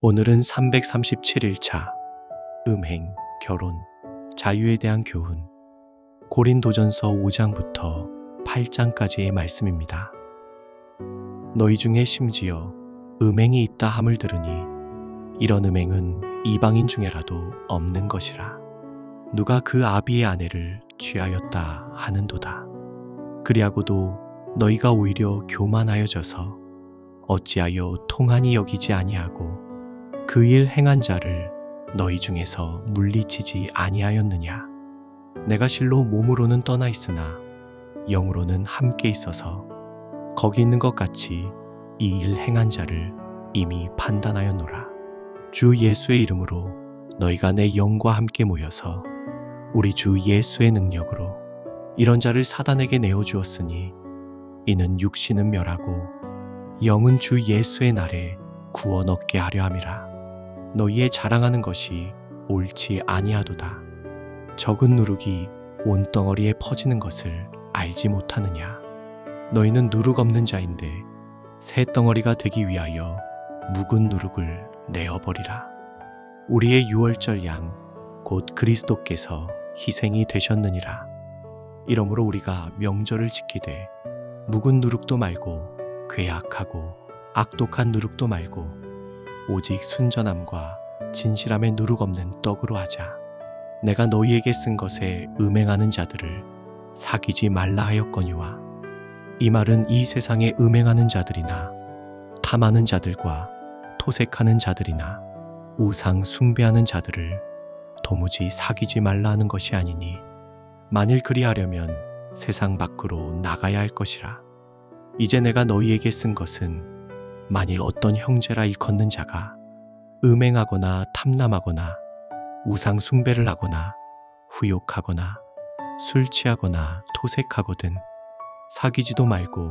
오늘은 337일차 음행, 결혼, 자유에 대한 교훈 고린도전서 5장부터 8장까지의 말씀입니다. 너희 중에 심지어 음행이 있다 함을 들으니 이런 음행은 이방인 중에라도 없는 것이라. 누가 그 아비의 아내를 취하였다 하는도다. 그리하고도 너희가 오히려 교만하여져서 어찌하여 통한이 여기지 아니하고 그 일 행한 자를 너희 중에서 물리치지 아니하였느냐. 내가 실로 몸으로는 떠나 있으나 영으로는 함께 있어서 거기 있는 것 같이 이 일 행한 자를 이미 판단하였노라. 주 예수의 이름으로 너희가 내 영과 함께 모여서 우리 주 예수의 능력으로 이런 자를 사단에게 내어주었으니 이는 육신은 멸하고 영은 주 예수의 날에 구원 얻게 하려 함이라. 너희의 자랑하는 것이 옳지 아니하도다. 적은 누룩이 온 덩어리에 퍼지는 것을 알지 못하느냐. 너희는 누룩 없는 자인데 새 덩어리가 되기 위하여 묵은 누룩을 내어버리라. 우리의 유월절 양 곧 그리스도께서 희생이 되셨느니라. 이러므로 우리가 명절을 지키되 묵은 누룩도 말고 괴악하고 악독한 누룩도 말고 오직 순전함과 진실함의 누룩 없는 떡으로 하자. 내가 너희에게 쓴 것에 음행하는 자들을 사귀지 말라 하였거니와 이 말은 이 세상에 음행하는 자들이나 탐하는 자들과 토색하는 자들이나 우상 숭배하는 자들을 도무지 사귀지 말라 하는 것이 아니니 만일 그리하려면 세상 밖으로 나가야 할 것이라. 이제 내가 너희에게 쓴 것은 만일 어떤 형제라 일컫는 자가 음행하거나 탐남하거나 우상 숭배를 하거나 후욕하거나 술 취하거나 토색하거든 사귀지도 말고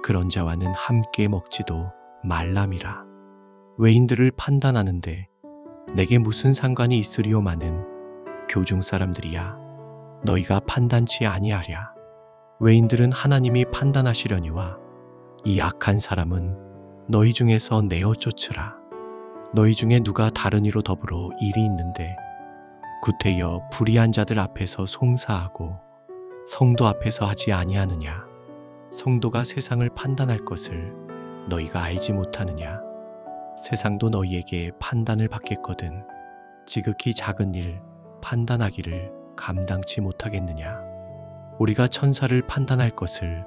그런 자와는 함께 먹지도 말람이라. 외인들을 판단하는데 내게 무슨 상관이 있으리오마는 교중 사람들이야 너희가 판단치 아니하랴. 외인들은 하나님이 판단하시려니와 이 악한 사람은 너희 중에서 내어 쫓으라. 너희 중에 누가 다른 이로 더불어 일이 있는데 구태여 불의한 자들 앞에서 송사하고 성도 앞에서 하지 아니하느냐. 성도가 세상을 판단할 것을 너희가 알지 못하느냐. 세상도 너희에게 판단을 받겠거든 지극히 작은 일 판단하기를 감당치 못하겠느냐. 우리가 천사를 판단할 것을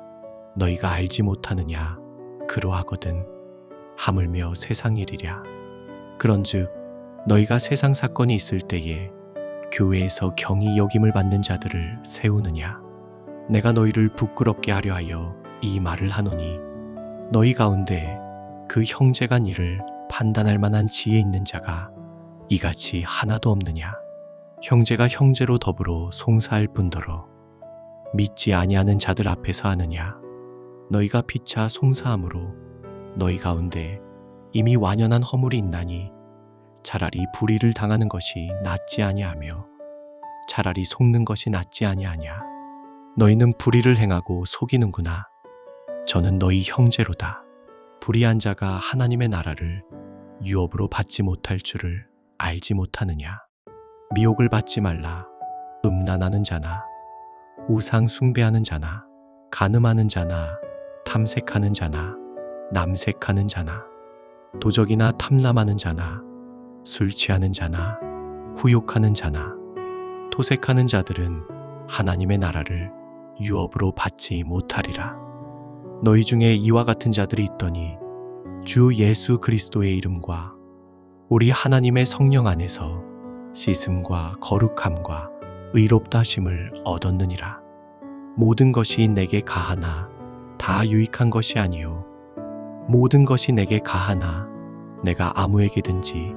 너희가 알지 못하느냐. 그러하거든 하물며 세상 일이랴. 그런즉 너희가 세상 사건이 있을 때에 교회에서 경히 여김을 받는 자들을 세우느냐. 내가 너희를 부끄럽게 하려 하여 이 말을 하노니 너희 가운데 그 형제간 일을 판단할 만한 지혜 있는 자가 이같이 하나도 없느냐. 형제가 형제로 더불어 송사할 뿐더러 믿지 아니하는 자들 앞에서 하느냐. 너희가 피차 송사함으로 너희 가운데 이미 완연한 허물이 있나니 차라리 불의를 당하는 것이 낫지 아니하며 차라리 속는 것이 낫지 아니하냐. 너희는 불의를 행하고 속이는구나. 저는 너희 형제로다. 불의한 자가 하나님의 나라를 유업으로 받지 못할 줄을 알지 못하느냐. 미혹을 받지 말라. 음란하는 자나 우상 숭배하는 자나 간음하는 자나 탐색하는 자나 남색하는 자나 도적이나 탐남하는 자나 술 취하는 자나 후욕하는 자나 토색하는 자들은 하나님의 나라를 유업으로 받지 못하리라. 너희 중에 이와 같은 자들이 있더니 주 예수 그리스도의 이름과 우리 하나님의 성령 안에서 씻음과 거룩함과 의롭다 하심을 얻었느니라. 모든 것이 내게 가하나 다 유익한 것이 아니요 모든 것이 내게 가하나 내가 아무에게든지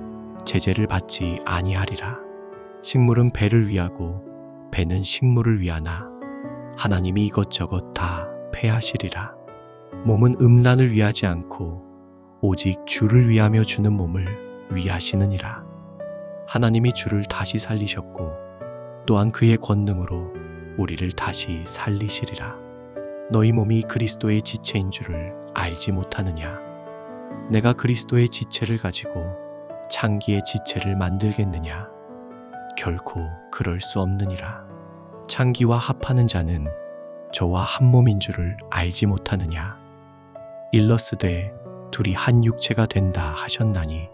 제재를 받지 아니하리라. 식물은 배를 위하고 배는 식물을 위하나 하나님이 이것저것 다 패하시리라. 몸은 음란을 위하지 않고 오직 주를 위하며 주는 몸을 위하시느니라. 하나님이 주를 다시 살리셨고 또한 그의 권능으로 우리를 다시 살리시리라. 너희 몸이 그리스도의 지체인 줄을 알지 못하느냐. 내가 그리스도의 지체를 가지고 창기의 지체를 만들겠느냐? 결코 그럴 수 없느니라. 창기와 합하는 자는 저와 한 몸인 줄을 알지 못하느냐? 일러스되 둘이 한 육체가 된다 하셨나니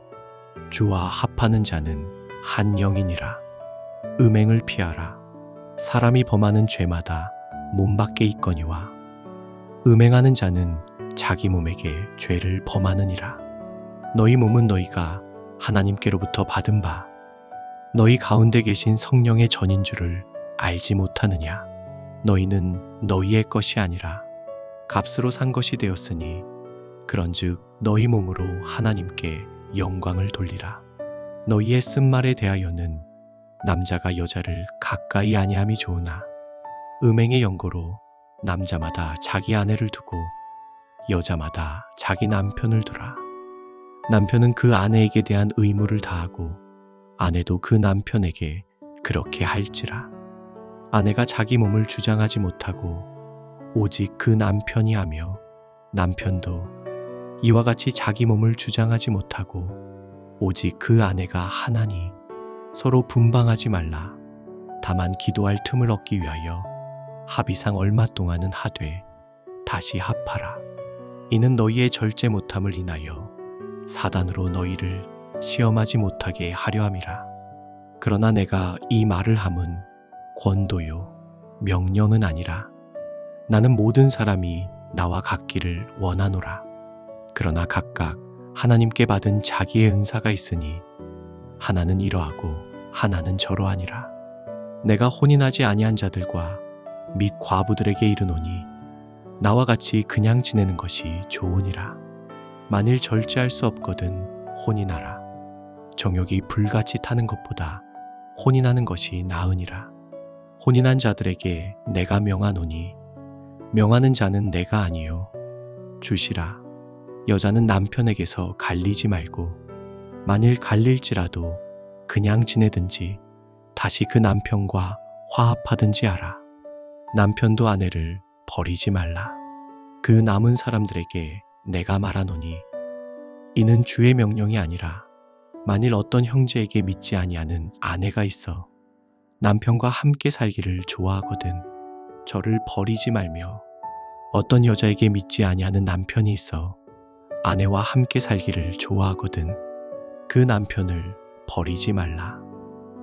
주와 합하는 자는 한 영이니라. 음행을 피하라. 사람이 범하는 죄마다 몸 밖에 있거니와 음행하는 자는 자기 몸에게 죄를 범하느니라. 너희 몸은 너희가 하나님께로부터 받은 바 너희 가운데 계신 성령의 전인 줄을 알지 못하느냐? 너희는 너희의 것이 아니라 값으로 산 것이 되었으니 그런즉 너희 몸으로 하나님께 영광을 돌리라. 너희의 쓴말에 대하여는 남자가 여자를 가까이 아니함이 좋으나 음행의 연고로 남자마다 자기 아내를 두고 여자마다 자기 남편을 두라. 남편은 그 아내에게 대한 의무를 다하고 아내도 그 남편에게 그렇게 할지라. 아내가 자기 몸을 주장하지 못하고 오직 그 남편이 하며 남편도 이와 같이 자기 몸을 주장하지 못하고 오직 그 아내가 하나니 서로 분방하지 말라. 다만 기도할 틈을 얻기 위하여 합의상 얼마 동안은 하되 다시 합하라. 이는 너희의 절제 못함을 인하여 사단으로 너희를 시험하지 못하게 하려 함이라. 그러나 내가 이 말을 함은 권도요 명령은 아니라 나는 모든 사람이 나와 같기를 원하노라. 그러나 각각 하나님께 받은 자기의 은사가 있으니 하나는 이러하고 하나는 저러하니라. 내가 혼인하지 아니한 자들과 및 과부들에게 이르노니 나와 같이 그냥 지내는 것이 좋으니라. 만일 절제할 수 없거든 혼인하라. 정욕이 불같이 타는 것보다 혼인하는 것이 나으니라. 혼인한 자들에게 내가 명하노니 명하는 자는 내가 아니요 주시라. 여자는 남편에게서 갈리지 말고 만일 갈릴지라도 그냥 지내든지 다시 그 남편과 화합하든지 하라. 남편도 아내를 버리지 말라. 그 남은 사람들에게 내가 말하노니 이는 주의 명령이 아니라 만일 어떤 형제에게 믿지 아니하는 아내가 있어 남편과 함께 살기를 좋아하거든 저를 버리지 말며 어떤 여자에게 믿지 아니하는 남편이 있어 아내와 함께 살기를 좋아하거든 그 남편을 버리지 말라.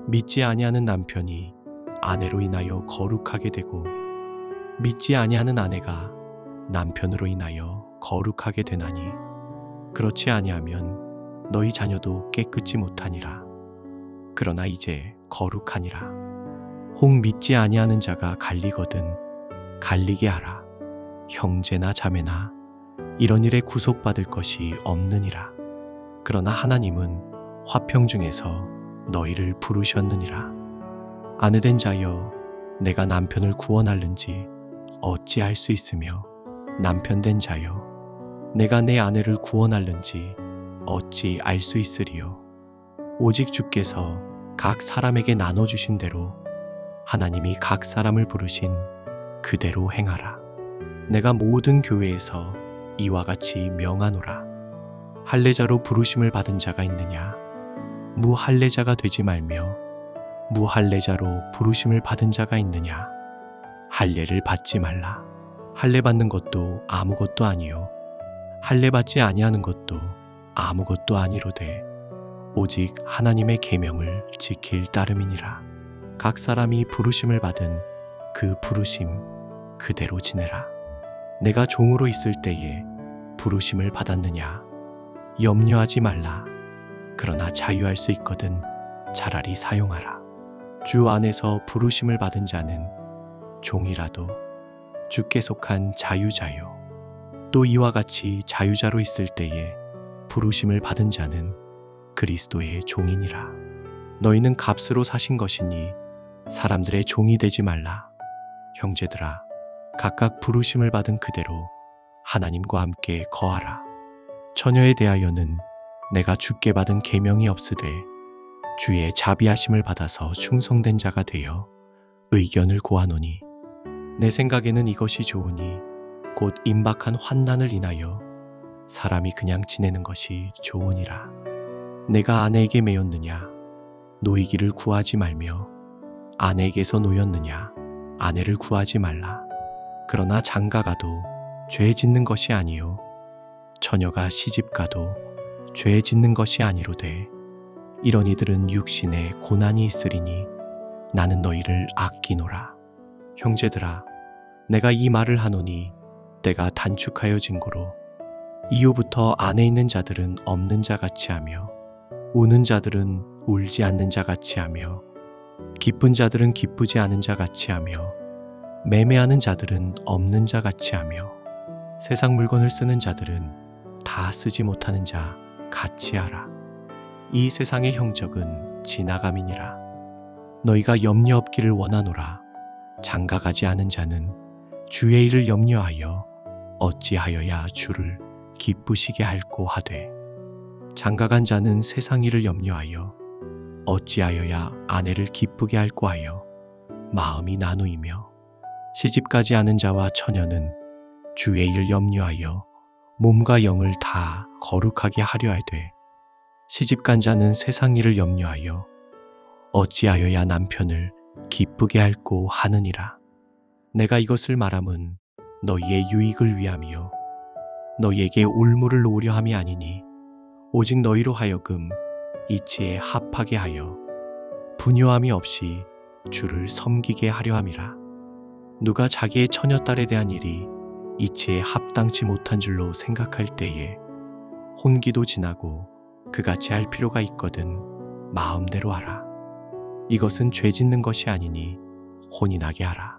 믿지 아니하는 남편이 아내로 인하여 거룩하게 되고 믿지 아니하는 아내가 남편으로 인하여 거룩하게 되나니 그렇지 아니하면 너희 자녀도 깨끗이 못하니라. 그러나 이제 거룩하니라. 혹 믿지 아니하는 자가 갈리거든 갈리게 하라. 형제나 자매나 이런 일에 구속받을 것이 없느니라. 그러나 하나님은 화평 중에서 너희를 부르셨느니라. 아내된 자여 내가 남편을 구원하는지 어찌할 수 있으며 남편된 자여 내가 내 아내를 구원하는지 어찌 알 수 있으리요. 오직 주께서 각 사람에게 나눠주신 대로 하나님이 각 사람을 부르신 그대로 행하라. 내가 모든 교회에서 이와 같이 명하노라. 할례자로 부르심을 받은 자가 있느냐? 무할례자가 되지 말며 무할례자로 부르심을 받은 자가 있느냐? 할례를 받지 말라. 할례 받는 것도 아무것도 아니요 할례 받지 아니하는 것도 아무것도 아니로되 오직 하나님의 계명을 지킬 따름이니라. 각 사람이 부르심을 받은 그 부르심 그대로 지내라. 내가 종으로 있을 때에 부르심을 받았느냐? 염려하지 말라. 그러나 자유할 수 있거든 차라리 사용하라. 주 안에서 부르심을 받은 자는 종이라도 주께 속한 자유자요. 또 이와 같이 자유자로 있을 때에 부르심을 받은 자는 그리스도의 종이니라. 너희는 값으로 사신 것이니 사람들의 종이 되지 말라. 형제들아, 각각 부르심을 받은 그대로 하나님과 함께 거하라. 처녀에 대하여는 내가 주께 받은 계명이 없으되 주의 자비하심을 받아서 충성된 자가 되어 의견을 고하노니 내 생각에는 이것이 좋으니 곧 임박한 환난을 인하여 사람이 그냥 지내는 것이 좋으니라. 내가 아내에게 매였느냐? 노이기를 구하지 말며 아내에게서 노였느냐? 아내를 구하지 말라. 그러나 장가가도 죄 짓는 것이 아니요 처녀가 시집가도 죄 짓는 것이 아니로되 이런 이들은 육신에 고난이 있으리니 나는 너희를 아끼노라. 형제들아, 내가 이 말을 하노니 때가 단축하여 진고로 이후부터 안에 있는 자들은 없는 자 같이 하며 우는 자들은 울지 않는 자 같이 하며 기쁜 자들은 기쁘지 않은 자 같이 하며 매매하는 자들은 없는 자 같이 하며 세상 물건을 쓰는 자들은 다 쓰지 못하는 자 같이 하라. 이 세상의 형적은 지나감이니라. 너희가 염려 없기를 원하노라. 장가가지 않은 자는 주의 일을 염려하여 어찌하여야 주를 기쁘시게 할꼬 하되 장가간 자는 세상 일을 염려하여 어찌하여야 아내를 기쁘게 할꼬 하여 마음이 나누이며 시집가지 않은 자와 처녀는 주의 일 염려하여 몸과 영을 다 거룩하게 하려 하되 시집간 자는 세상 일을 염려하여 어찌하여야 남편을 기쁘게 할꼬 하느니라. 내가 이것을 말함은 너희의 유익을 위함이요 너희에게 올무를 놓으려 함이 아니니 오직 너희로 하여금 이치에 합하게 하여 분요함이 없이 주를 섬기게 하려 함이라. 누가 자기의 처녀딸에 대한 일이 이치에 합당치 못한 줄로 생각할 때에 혼기도 지나고 그같이 할 필요가 있거든 마음대로 하라. 이것은 죄 짓는 것이 아니니 혼이 나게 하라.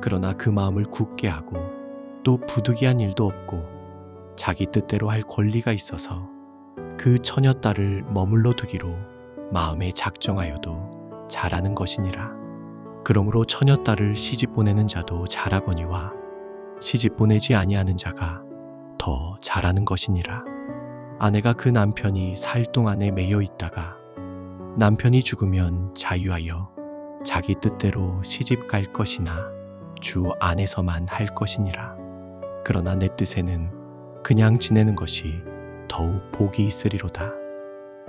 그러나 그 마음을 굳게 하고 또 부득이한 일도 없고 자기 뜻대로 할 권리가 있어서 그 처녀딸을 머물러 두기로 마음에 작정하여도 잘하는 것이니라. 그러므로 처녀딸을 시집 보내는 자도 잘하거니와 시집 보내지 아니하는 자가 더 잘하는 것이니라. 아내가 그 남편이 살 동안에 매여 있다가 남편이 죽으면 자유하여 자기 뜻대로 시집 갈 것이나 주 안에서만 할 것이니라. 그러나 내 뜻에는 그냥 지내는 것이 더욱 복이 있으리로다.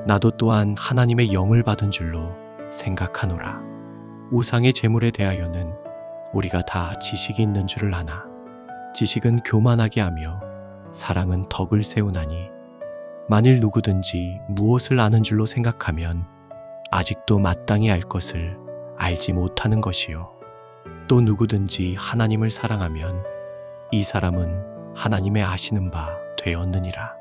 나도 또한 하나님의 영을 받은 줄로 생각하노라. 우상의 재물에 대하여는 우리가 다 지식이 있는 줄을 아나 지식은 교만하게 하며 사랑은 덕을 세우나니 만일 누구든지 무엇을 아는 줄로 생각하면 아직도 마땅히 알 것을 알지 못하는 것이요 또 누구든지 하나님을 사랑하면 이 사람은 하나님의 아시는 바 되었느니라.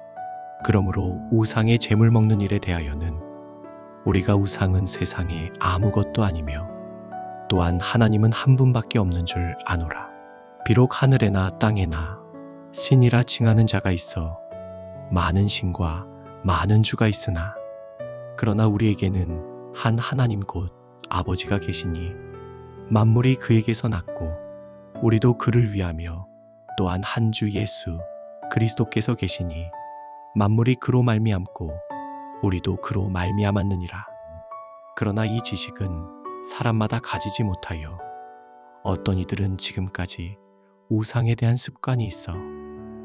그러므로 우상의 재물 먹는 일에 대하여는 우리가 우상은 세상에 아무것도 아니며 또한 하나님은 한 분밖에 없는 줄 아노라. 비록 하늘에나 땅에나 신이라 칭하는 자가 있어 많은 신과 많은 주가 있으나 그러나 우리에게는 한 하나님 곧 아버지가 계시니 만물이 그에게서 났고 우리도 그를 위하며 또한 한 주 예수 그리스도께서 계시니 만물이 그로 말미암고 우리도 그로 말미암았느니라. 그러나 이 지식은 사람마다 가지지 못하여 어떤 이들은 지금까지 우상에 대한 습관이 있어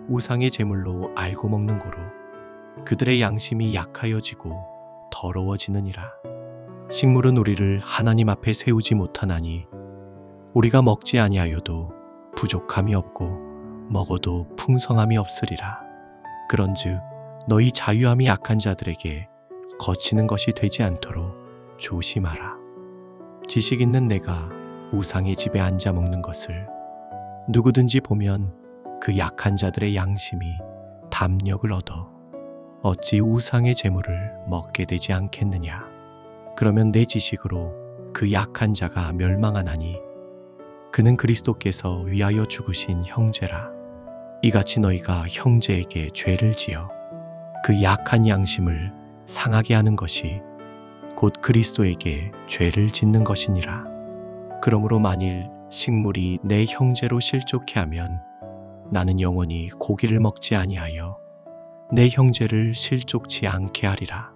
우상의 제물로 알고 먹는 고로 그들의 양심이 약하여지고 더러워지느니라. 식물은 우리를 하나님 앞에 세우지 못하나니 우리가 먹지 아니하여도 부족함이 없고 먹어도 풍성함이 없으리라. 그런즉 너희 자유함이 약한 자들에게 거치는 것이 되지 않도록 조심하라. 지식 있는 내가 우상의 집에 앉아 먹는 것을 누구든지 보면 그 약한 자들의 양심이 담력을 얻어 어찌 우상의 재물을 먹게 되지 않겠느냐. 그러면 내 지식으로 그 약한 자가 멸망하나니 그는 그리스도께서 위하여 죽으신 형제라. 이같이 너희가 형제에게 죄를 지어 그 약한 양심을 상하게 하는 것이 곧 그리스도에게 죄를 짓는 것이니라. 그러므로 만일 식물이 내 형제로 실족해 하면 나는 영원히 고기를 먹지 아니하여 내 형제를 실족치 않게 하리라.